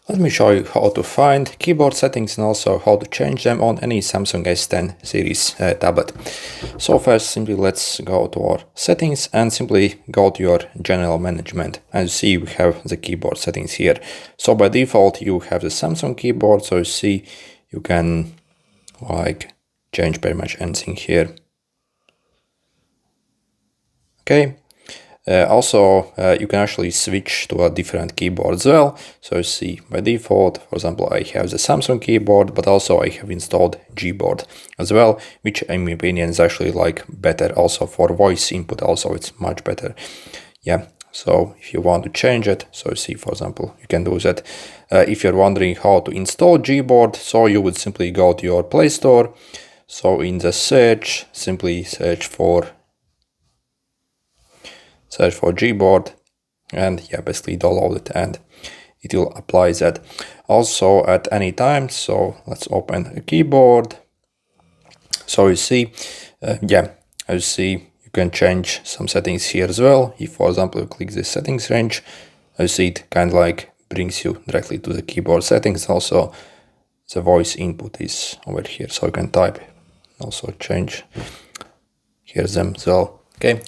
Let me show you how to find keyboard settings and also how to change them on any Samsung S10 series tablet. So first, simply let's go to our settings and simply go to your general management. As you see, we have the keyboard settings here. So by default, you have the Samsung keyboard. So you see, you can change pretty much anything here. Okay. Also, you can actually switch to a different keyboard as well. So you see, by default, for example, I have the Samsung keyboard, but also I have installed Gboard as well, which in my opinion is actually better also for voice input. Also, it's much better. Yeah. So if you want to change it, so you see, for example, you can do that. If you're wondering how to install Gboard, so you would simply go to your Play Store. So in the search, simply search for Gboard, and yeah, basically download it and it will apply that. Also at any time, so let's open a keyboard. So you see, as you see, you can change some settings here as well. If, for example, you click the settings range, you see it kind of brings you directly to the keyboard settings. Also, the voice input is over here, so you can type, also change here them as well. Okay,